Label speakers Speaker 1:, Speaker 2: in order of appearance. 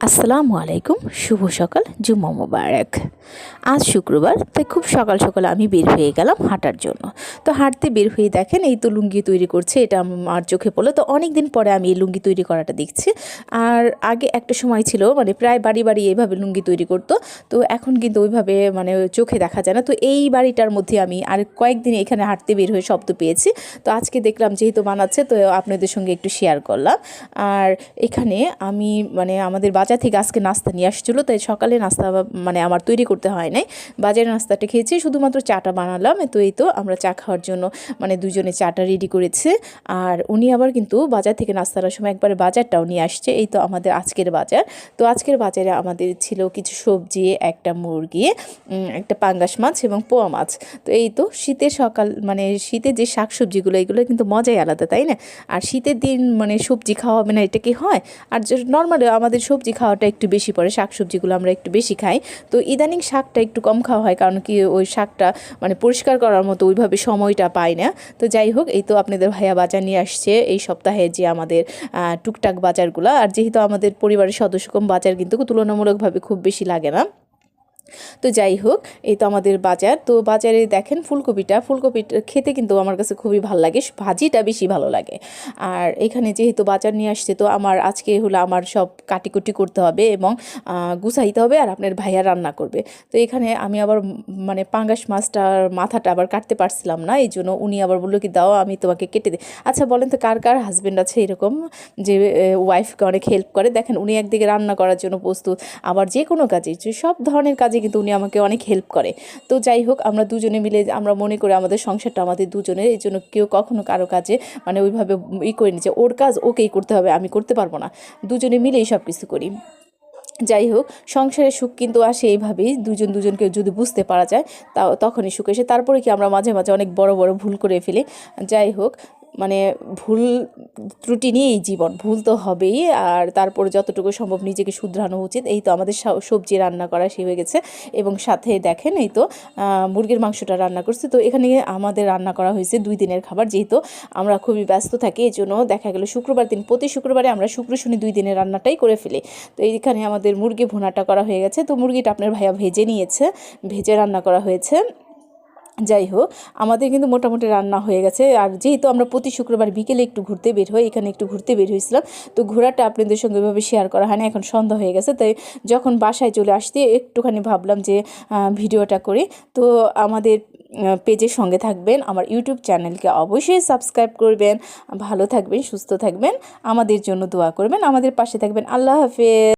Speaker 1: আসসালামু আলাইকুম, শুভ সকাল, জুম্মা মোবারক। আজ শুক্রবার, তাই খুব সকাল সকাল আমি বের হয়ে গেলাম হাঁটার জন্য। তো হাঁটতে বের হয়ে দেখেন এই তো লুঙ্গি তৈরি করছে, এটা আমার চোখে পড়লো। তো অনেক দিন পরে আমি এই লুঙ্গি তৈরি করাটা দেখছি। আর আগে একটা সময় ছিল মানে প্রায় বাড়ি বাড়ি এইভাবে লুঙ্গি তৈরি করতো। তো এখন কিন্তু ওইভাবে মানে চোখে দেখা যায় না। তো এই বাড়িটার মধ্যে আমি আর কয়েকদিন এখানে হাঁটতে বের হয়ে শব্দ পেয়েছি। তো আজকে দেখলাম যেহেতু বানাচ্ছে, তো আপনাদের সঙ্গে একটু শেয়ার করলাম। আর এখানে আমি মানে আমাদের বাজার থেকে আজকে নাস্তা নিয়ে আসছিলো, তাই সকালে নাস্তা মানে আমার তৈরি করতে হয় নাই। বাজারে নাস্তাটা খেয়েছি, শুধুমাত্র চাটা বানালাম। তো এই তো আমরা চা খাওয়ার জন্য মানে দুজনে চাটা রেডি করেছে। আর উনি আবার কিন্তু বাজার থেকে নাস্তার সময় একবারে বাজারটাও নিয়ে আসছে। এই তো আমাদের আজকের বাজার। তো আজকের বাজারে আমাদের ছিল কিছু সবজি, একটা মুরগি, একটা পাঙ্গাস মাছ এবং পোয়া মাছ। তো এই তো শীতের সকাল মানে শীতের যে শাক সবজিগুলো, এগুলো কিন্তু মজাই আলাদা, তাই না? আর শীতের দিন মানে সবজি খাওয়া হবে না, এটা কি হয়? আর নর্মালি আমাদের সবজি খাওয়াটা একটু বেশি পড়ে, শাক সবজিগুলো আমরা একটু বেশি খাই। তো ইদানিং শাকটা একটু কম খাওয়া হয়, কারণ কি ওই শাকটা মানে পরিষ্কার করার মতো ওইভাবে সময়টা পাই না। তো যাই হোক, এই তো আপনাদের ভাইয়া বাজার নিয়ে আসছে এই সপ্তাহে, যে আমাদের টুকটাক বাজারগুলো। আর যেহেতু আমাদের পরিবারের সদস্য কম, বাজার কিন্তু তুলনামূলকভাবে খুব বেশি লাগে না। তো যাই হোক, এই তো আমাদের বাজার। তো বাজারে দেখেন ফুলকপিটা খেতে কিন্তু আমার কাছে খুবই ভালো লাগে, ভাজিটা বেশি ভালো লাগে। আর এখানে যেহেতু বাজার নিয়ে আসছে, তো আমার আজকে হলো আমার সব কাটিকুটি করতে হবে এবং গুছাইতে হবে, আর আপনার ভাইয়া রান্না করবে। তো এখানে আমি আবার মানে পাঙ্গাস মাছটার মাথাটা আবার কাটতে পারছিলাম না, এই জন্য উনি আবার বললো কি দাও আমি তোমাকে কেটে দিই। আচ্ছা বলেন তো কার কার হাজব্যান্ড আছে এরকম যে ওয়াইফকে অনেক হেল্প করে? দেখেন উনি একদিকে রান্না করার জন্য প্রস্তুত, আবার যে কোনো কাজে, যে সব ধরনের কাজে কিন্তু উনি আমাকে অনেক হেল্প করে। তো যাই হোক, আমরা দুজনে মিলে আমরা মনে করি আমাদের সংসারটা আমাদের দুজনের, এই জন্য কেউ কখনো কারো কাজে মানে ওইভাবে করে নিচ্ছে ওর কাজ ওকেই করতে হবে, আমি করতে পারবো না। দুজনে মিলেই সব কিছু করি। যাই হোক, সংসারের সুখ কিন্তু আসে এইভাবেই, দুজনকে যদি বুঝতে পারা যায় তখনই সুখ এসে। তারপরে কি আমরা মাঝে মাঝে অনেক বড় বড় ভুল করে ফেলি। যাই হোক, মানে ভুল ত্রুটি নিয়েই জীবন, ভুল তো হবেই। আর তারপরে যতটুকু সম্ভব নিজেকে শুধরানো উচিত। এই তো আমাদের সবজি রান্না করা সে হয়ে গেছে, এবং সাথে দেখেন এই তো মুরগির মাংসটা রান্না করছি। তো এখানে আমাদের রান্না করা হয়েছে 2 দিনের খাবার, যেহেতু আমরা খুবই ব্যস্ত থাকি, এই জন্য দেখা গেল শুক্রবার দিন, প্রতি শুক্রবারে আমরা শুক্র শনি 2 দিনের রান্নাটাই করে ফেলি। তো এইখানে আমাদের মুরগি ভুনাটা করা হয়ে গেছে। তো মুরগিটা আপনার ভাইয়া ভেজে রান্না করা হয়েছে। যাই হোক, আমাদের কিন্তু মোটামুটি রান্না হয়ে গেছে। আর যেহেতু আমরা প্রতি শুক্রবার বিকেলে একটু ঘুরতে বের হই, এখানে একটু ঘুরতে বের হয়েছিলাম, তো ঘোরাটা আপনাদের সঙ্গে এভাবে শেয়ার করা হয় না, এখন সন্ধ্যা হয়ে গেছে। তাই যখন বাসায় চলে আসতে একটুখানি ভাবলাম যে ভিডিওটা করি। তো আমাদের পেজের সঙ্গে থাকবেন, আমার ইউটিউব চ্যানেলকে অবশ্যই সাবস্ক্রাইব করবেন। ভালো থাকবেন, সুস্থ থাকবেন, আমাদের জন্য দোয়া করবেন, আমাদের পাশে থাকবেন। আল্লাহ হাফেজ।